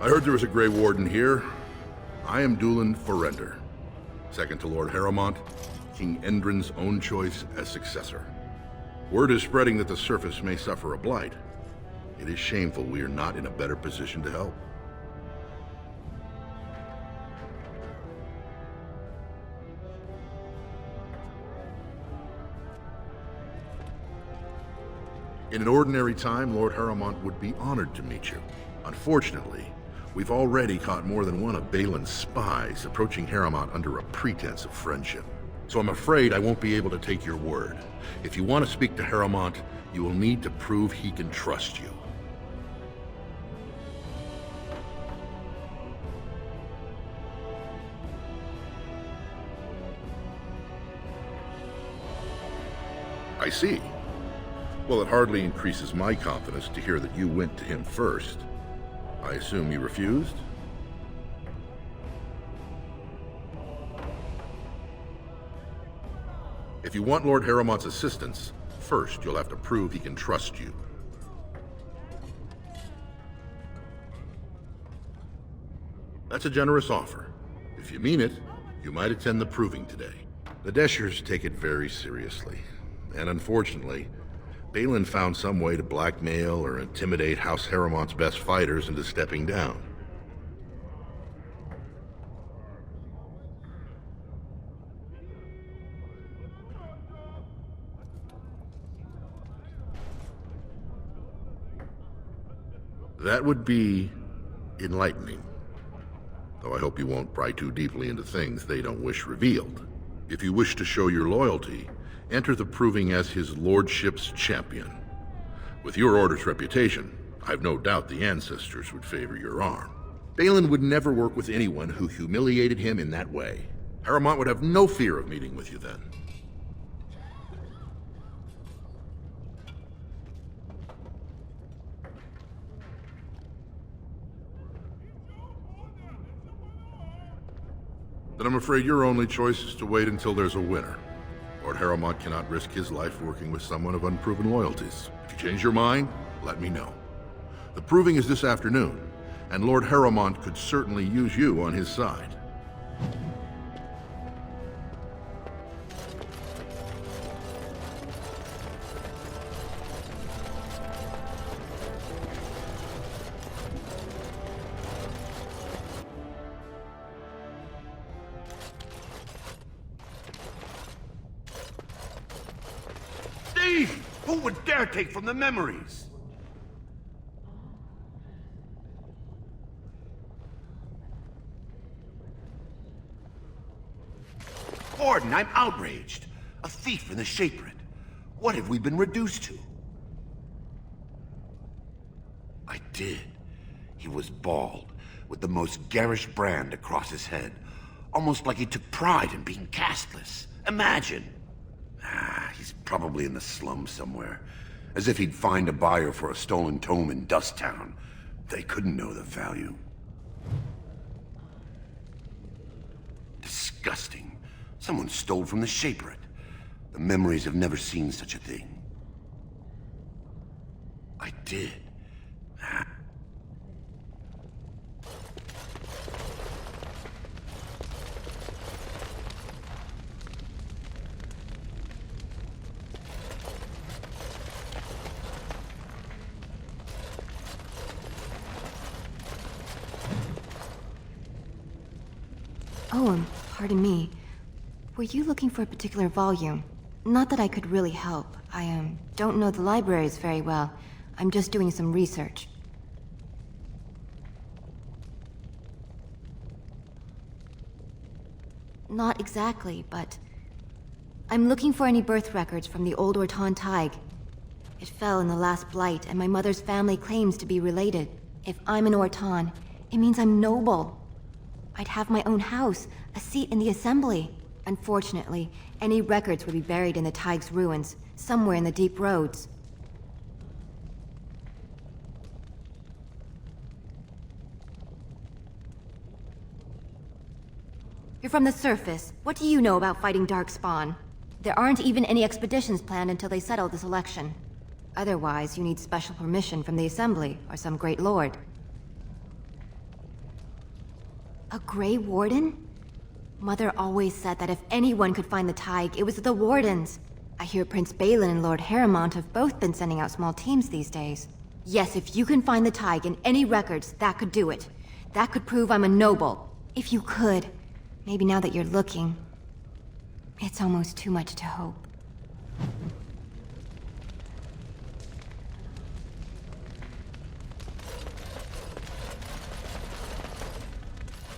I heard there was a Grey Warden here. I am Dulin Forrender, second to Lord Harrowmont, King Endrin's own choice as successor. Word is spreading that the surface may suffer a blight. It is shameful we are not in a better position to help. In an ordinary time, Lord Harrowmont would be honored to meet you. Unfortunately, we've already caught more than one of Balin's spies approaching Harrowmont under a pretense of friendship. So I'm afraid I won't be able to take your word. If you want to speak to Harrowmont, you will need to prove he can trust you. I see. Well, it hardly increases my confidence to hear that you went to him first. I assume you refused? If you want Lord Harrowmont's assistance, first you'll have to prove he can trust you. That's a generous offer. If you mean it, you might attend the proving today. The Deshers take it very seriously, and unfortunately, Balin found some way to blackmail or intimidate House Harrowmont's best fighters into stepping down. That would be enlightening. Though I hope you won't pry too deeply into things they don't wish revealed. If you wish to show your loyalty, enter the proving as his lordship's champion. With your order's reputation, I've no doubt the ancestors would favor your arm. Balin would never work with anyone who humiliated him in that way. Harrowmont would have no fear of meeting with you then. Then I'm afraid your only choice is to wait until there's a winner. Lord Harrowmont cannot risk his life working with someone of unproven loyalties. If you change your mind, let me know. The proving is this afternoon, and Lord Harrowmont could certainly use you on his side. Who would dare take from the memories? Gordon, I'm outraged. A thief in the Shaperate. What have we been reduced to? I did. He was bald, with the most garish brand across his head. Almost like he took pride in being castless. Imagine. He's probably in the slums somewhere. As if he'd find a buyer for a stolen tome in Dust Town. They couldn't know the value. Disgusting. Someone stole from the Shaperate. The memories have never seen such a thing. I did. Oh, pardon me. Were you looking for a particular volume? Not that I could really help. I, don't know the libraries very well. I'm just doing some research. Not exactly, but... I'm looking for any birth records from the old Orton Tig. It fell in the last blight, and my mother's family claims to be related. If I'm an Orton, it means I'm noble. I'd have my own house, a seat in the Assembly. Unfortunately, any records would be buried in the Tig's ruins, somewhere in the deep roads. You're from the surface. What do you know about fighting Darkspawn? There aren't even any expeditions planned until they settle this election. Otherwise, you need special permission from the Assembly or some great lord. A Grey Warden? Mother always said that if anyone could find the Tig, it was the Wardens. I hear Prince Balin and Lord Harrowmont have both been sending out small teams these days. Yes, if you can find the Tig in any records, that could do it. That could prove I'm a noble. If you could. Maybe now that you're looking. It's almost too much to hope.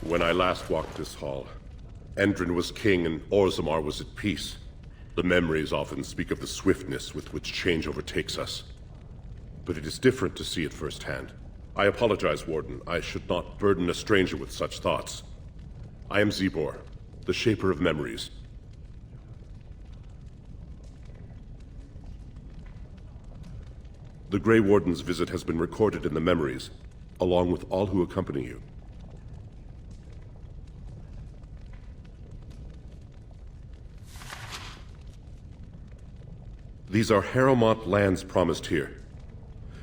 When I last walked this hall, Endrin was king and Orzammar was at peace. The memories often speak of the swiftness with which change overtakes us. But it is different to see it firsthand. I apologize, Warden. I should not burden a stranger with such thoughts. I am Zebor, the Shaper of Memories. The Grey Warden's visit has been recorded in the memories, along with all who accompany you. These are Harrowmont lands promised here.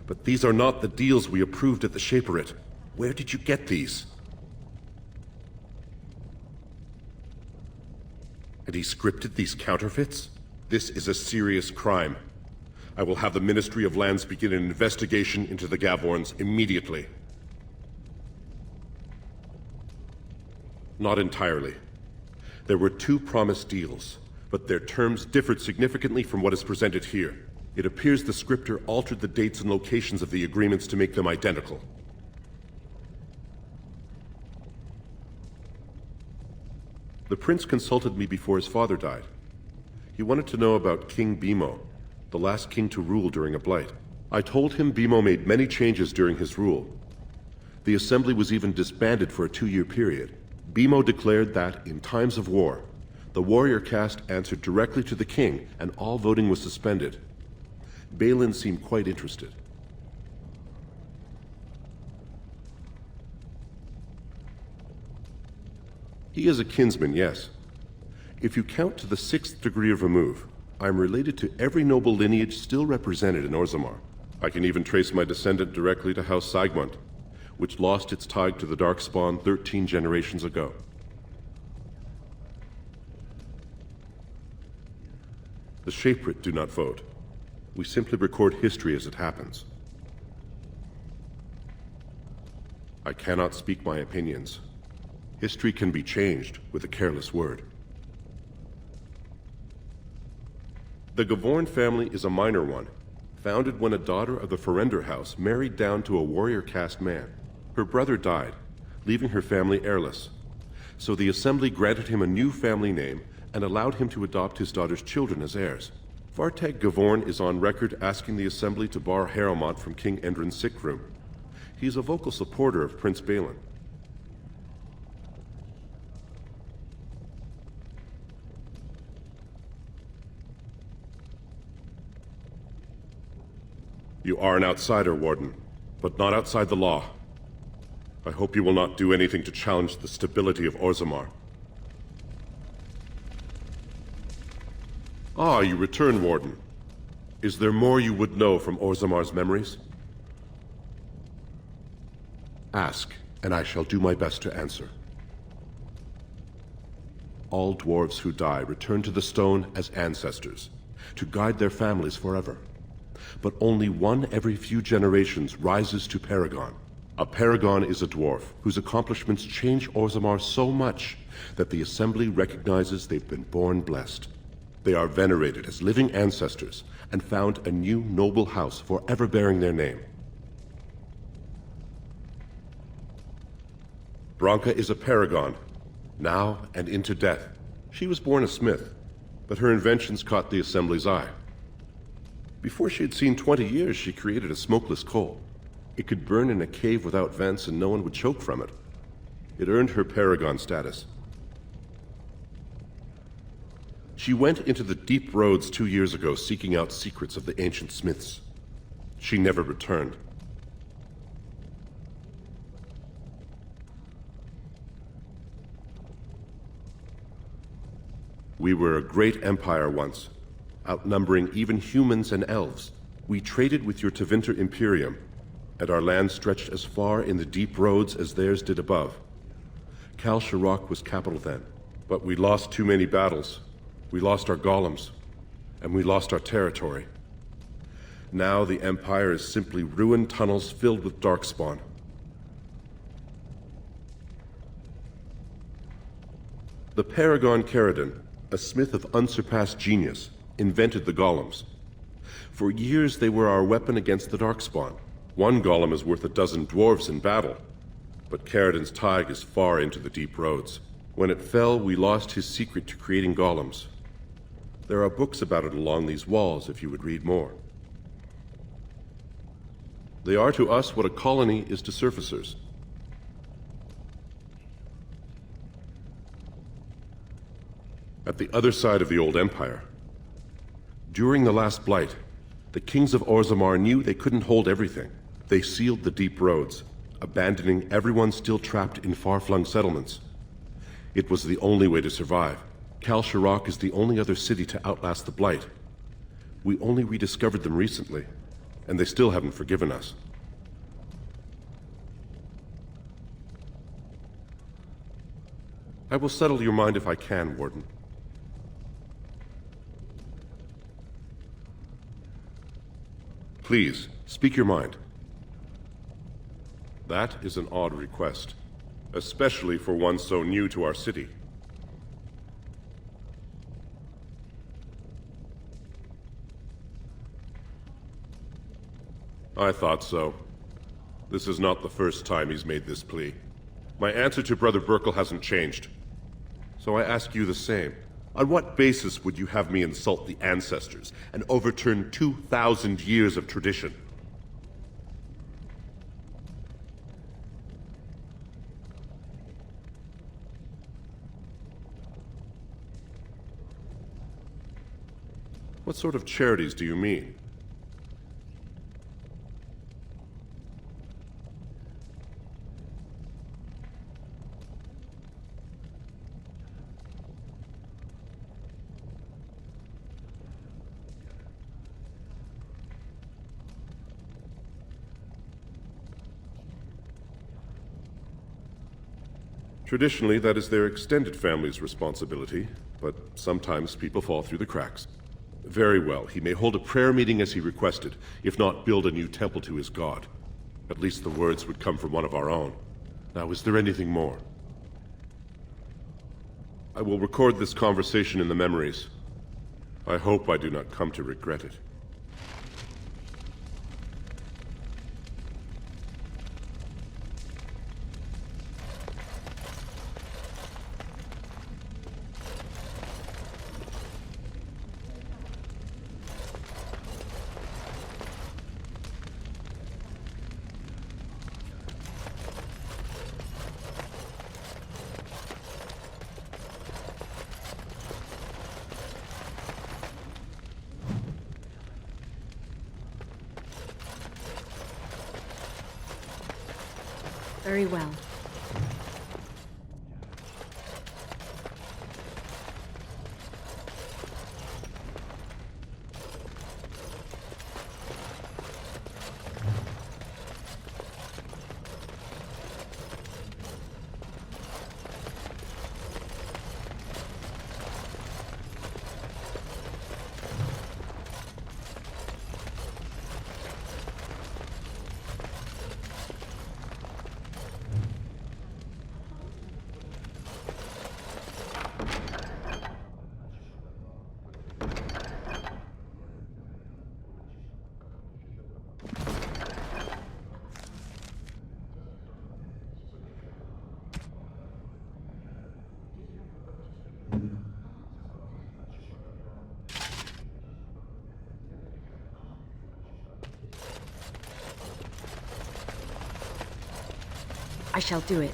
But these are not the deals we approved at the Shaperate. Where did you get these? And he scripted these counterfeits? This is a serious crime. I will have the Ministry of Lands begin an investigation into the Gavorns immediately. Not entirely. There were 2 promised deals, but their terms differed significantly from what is presented here. It appears the scripter altered the dates and locations of the agreements to make them identical. The prince consulted me before his father died. He wanted to know about King Bimo, the last king to rule during a blight. I told him Bimo made many changes during his rule. The assembly was even disbanded for a 2-year period. Bimo declared that, in times of war, the warrior caste answered directly to the king, and all voting was suspended. Balin seemed quite interested. He is a kinsman, yes. If you count to the 6th degree of remove, I am related to every noble lineage still represented in Orzammar. I can even trace my descendant directly to House Sigmund, which lost its Tig to the Darkspawn 13 generations ago. The Shaperate do not vote. We simply record history as it happens. I cannot speak my opinions. History can be changed with a careless word. The Gavorn family is a minor one, founded when a daughter of the Ferender house married down to a warrior caste man. Her brother died, leaving her family heirless. So the assembly granted him a new family name and allowed him to adopt his daughter's children as heirs. Vartag Gavorn is on record asking the assembly to bar Harrowmont from King Endrin's sick room. He is a vocal supporter of Prince Balin. You are an outsider, Warden, but not outside the law. I hope you will not do anything to challenge the stability of Orzammar. Ah, you return, Warden. Is there more you would know from Orzammar's memories? Ask, and I shall do my best to answer. All dwarves who die return to the stone as ancestors, to guide their families forever. But only one every few generations rises to Paragon. A Paragon is a dwarf whose accomplishments change Orzammar so much that the Assembly recognizes they've been born blessed. They are venerated as living ancestors and found a new noble house forever bearing their name. Branka is a Paragon, now and into death. She was born a smith, but her inventions caught the Assembly's eye. Before she had seen 20 years, she created a smokeless coal. It could burn in a cave without vents and no one would choke from it. It earned her Paragon status. She went into the deep roads 2 years ago seeking out secrets of the ancient smiths. She never returned. We were a great empire once, outnumbering even humans and elves. We traded with your Tevinter Imperium, and our land stretched as far in the deep roads as theirs did above. Kal Shirok was capital then, but we lost too many battles. We lost our golems, and we lost our territory. Now the Empire is simply ruined tunnels filled with darkspawn. The Paragon Caridon, a smith of unsurpassed genius, invented the golems. For years they were our weapon against the darkspawn. One golem is worth a dozen dwarves in battle, but Caridon's Tig is far into the deep roads. When it fell, we lost his secret to creating golems. There are books about it along these walls if you would read more. They are to us what a colony is to surfacers. At the other side of the old empire, during the last blight, the kings of Orzammar knew they couldn't hold everything. They sealed the deep roads, abandoning everyone still trapped in far-flung settlements. It was the only way to survive. Kal Shirok is the only other city to outlast the blight. We only rediscovered them recently, and they still haven't forgiven us. I will settle your mind if I can, Warden. Please, speak your mind. That is an odd request, especially for one so new to our city. I thought so. This is not the first time he's made this plea. My answer to Brother Burkle hasn't changed. So I ask you the same. On what basis would you have me insult the ancestors and overturn 2,000 years of tradition? What sort of charities do you mean? Traditionally, that is their extended family's responsibility, but sometimes people fall through the cracks. Very well, he may hold a prayer meeting as he requested, if not build a new temple to his god. At least the words would come from one of our own. Now, is there anything more? I will record this conversation in the memories. I hope I do not come to regret it. Very well. I shall do it.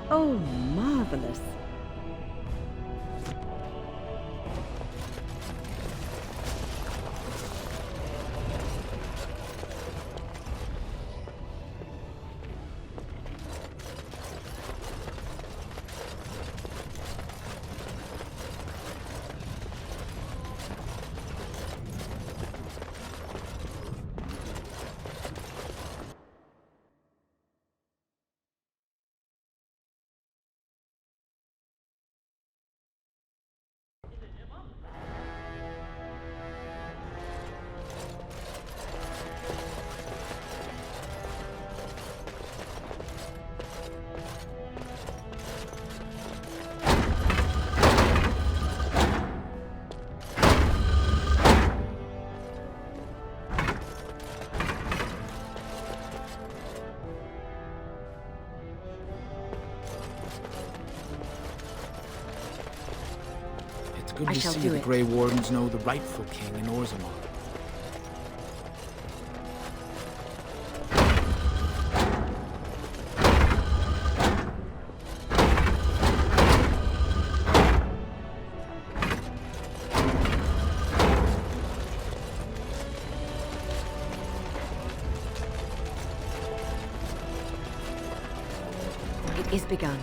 Oh, marvelous. Good I to shall see do the it. Grey Wardens know the rightful king in Orzammar. It is begun.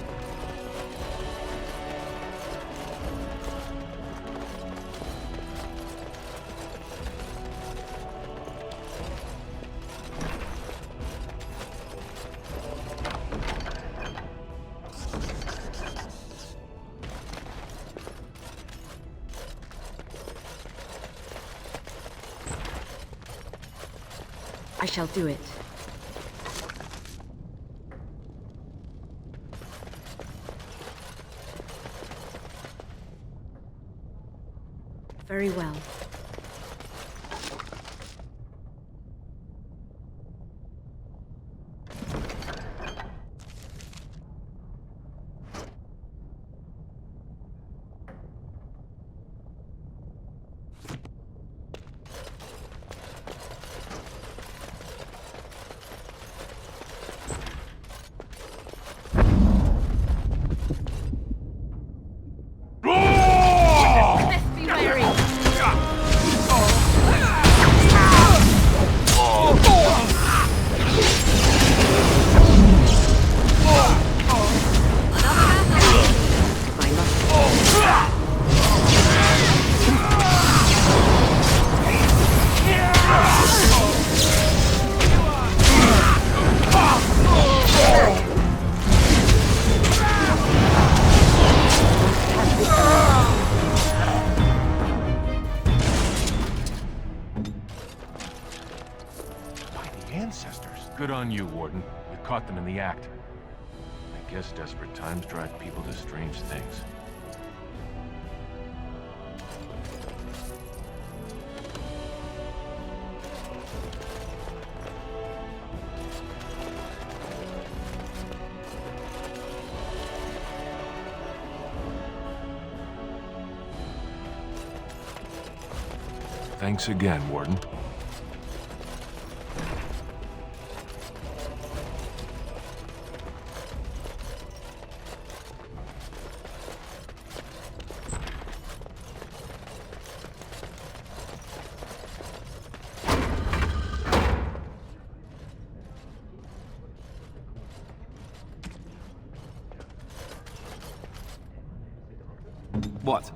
I shall do it. Very well. Best be wary. Good on you, Warden. You caught them in the act. I guess desperate times drive people to strange things. Thanks again, Warden. What?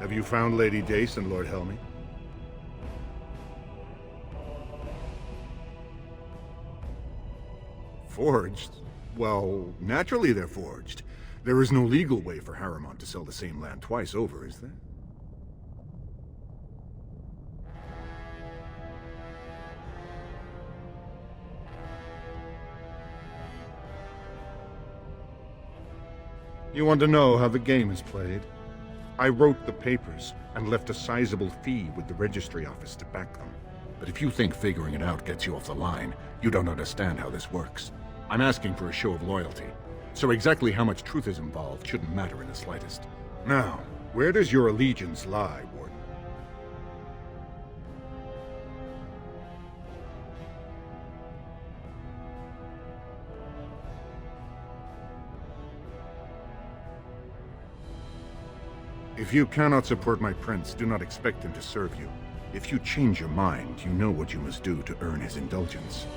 Have you found Lady Dace and Lord Helmy? Forged? Well, naturally they're forged. There is no legal way for Harrimont to sell the same land twice over, is there? You want to know how the game is played? I wrote the papers and left a sizable fee with the registry office to back them. But if you think figuring it out gets you off the line, you don't understand how this works. I'm asking for a show of loyalty, so exactly how much truth is involved shouldn't matter in the slightest. Now, where does your allegiance lie, Warden? If you cannot support my prince, do not expect him to serve you. If you change your mind, you know what you must do to earn his indulgence.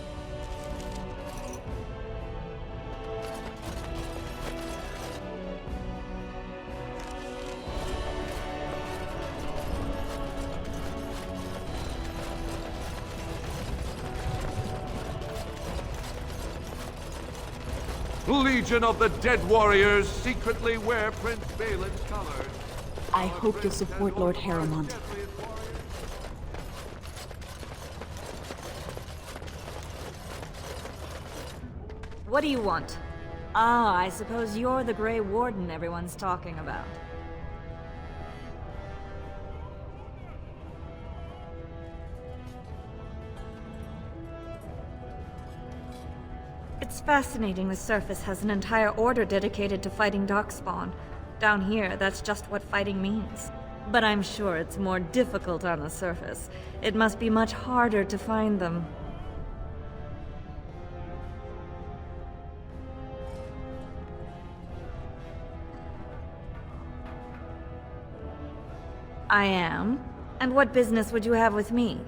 Legion of the Dead Warriors secretly wear Prince Balin's colors. I hope you'll support Lord Harrimont. What do you want? Ah, I suppose you're the Grey Warden everyone's talking about. It's fascinating the surface has an entire order dedicated to fighting Darkspawn. Down here, that's just what fighting means. But I'm sure it's more difficult on the surface. It must be much harder to find them. I am? And what business would you have with me?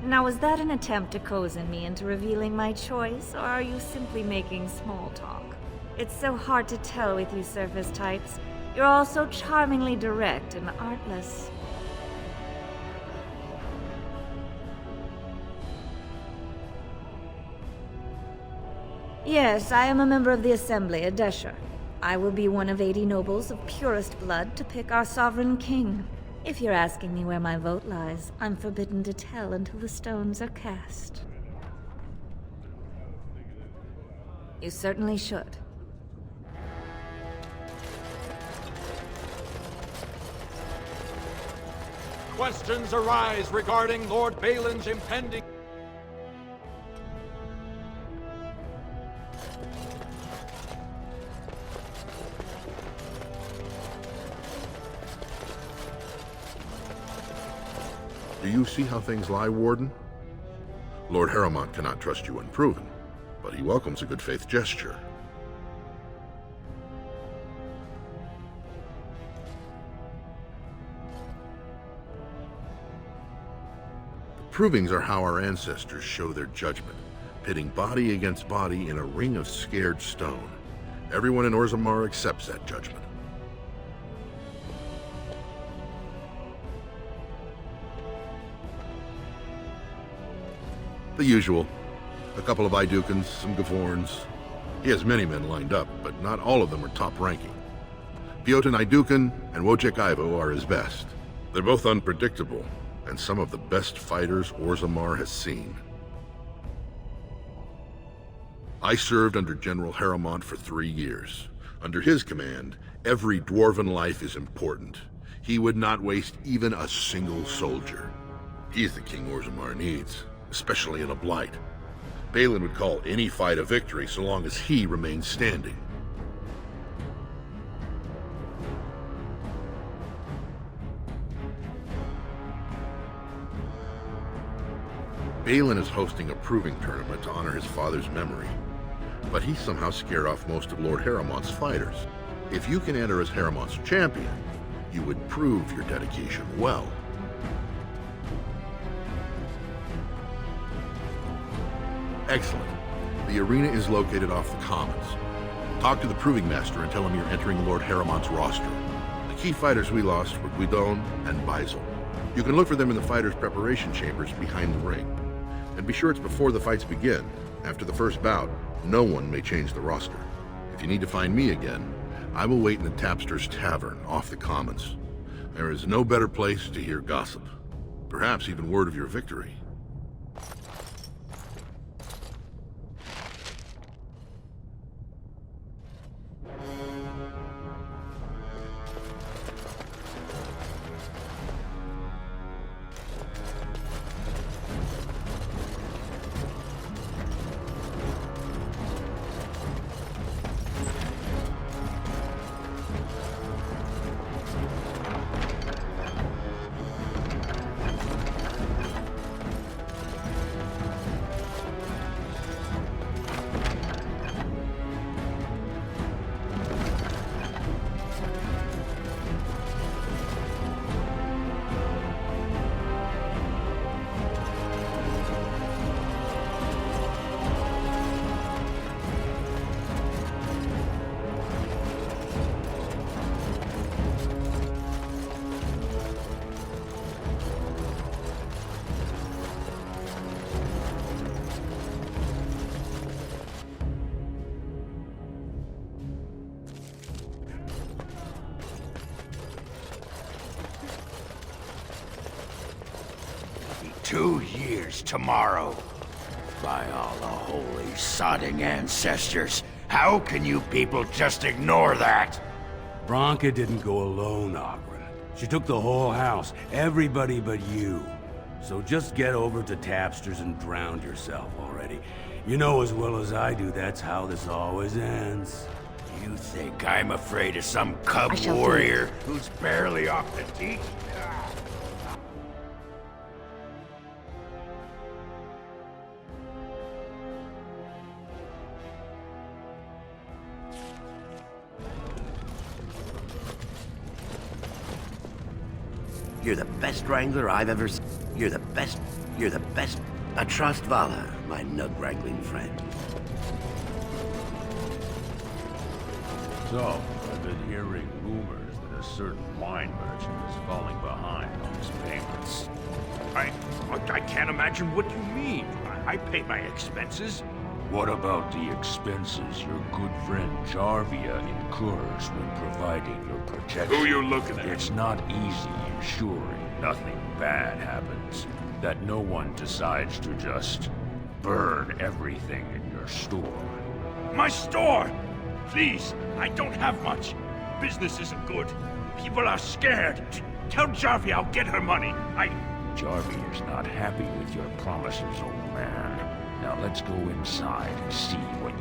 Now, was that an attempt to cozen me into revealing my choice, or are you simply making small talk? It's so hard to tell with you surface types. You're all so charmingly direct and artless. Yes, I am a member of the Assembly at Desher. I will be one of 80 nobles of purest blood to pick our sovereign king. If you're asking me where my vote lies, I'm forbidden to tell until the stones are cast. You certainly should. Questions arise regarding Lord Balin's impending... Do you see how things lie, Warden? Lord Harrimont cannot trust you unproven, but he welcomes a good faith gesture. The provings are how our ancestors show their judgment, pitting body against body in a ring of scared stone. Everyone in Orzammar accepts that judgment. The usual. A couple of Idukans, some Gavorns. He has many men lined up, but not all of them are top-ranking. Piotin Idukan and Wojciech Ivo are his best. They're both unpredictable, and some of the best fighters Orzammar has seen. I served under General Harrimont for 3 years. Under his command, every dwarven life is important. He would not waste even a single soldier. He's the king Orzammar needs, especially in a blight. Balin would call any fight a victory so long as he remains standing. Balin is hosting a proving tournament to honor his father's memory, but he somehow scared off most of Lord Harrimont's fighters. If you can enter as Harrimont's champion, you would prove your dedication well. Excellent. The arena is located off the Commons. Talk to the Proving Master and tell him you're entering Lord Harriman's roster. The key fighters we lost were Guidon and Beisel. You can look for them in the fighters' preparation chambers behind the ring. And be sure it's before the fights begin. After the first bout, no one may change the roster. If you need to find me again, I will wait in the Tapster's Tavern off the Commons. There is no better place to hear gossip. Perhaps even word of your victory. "2 years tomorrow. By all the holy sodding ancestors, how can you people just ignore that?" Bronca didn't go alone, Ogren. She took the whole house, everybody but you. So just get over to Tapster's and drown yourself already. You know as well as I do that's how this always ends. You think I'm afraid of some cub I shall warrior who's barely off the teat? You're the best wrangler I've ever seen. You're the best. You're the best. I trust Vala, my nug-wrangling friend. So, I've been hearing rumors that a certain wine merchant is falling behind on his payments. I can't imagine what you mean. I pay my expenses. What about the expenses your good friend Jarvia incurs when providing your protection? Who you looking at? It's not easy ensuring nothing bad happens, that no one decides to just burn everything in your store. My store! Please, I don't have much. Business isn't good. People are scared. Tell Jarvia I'll get her money. Jarvia's not happy with your promises, old man. Now let's go inside and see what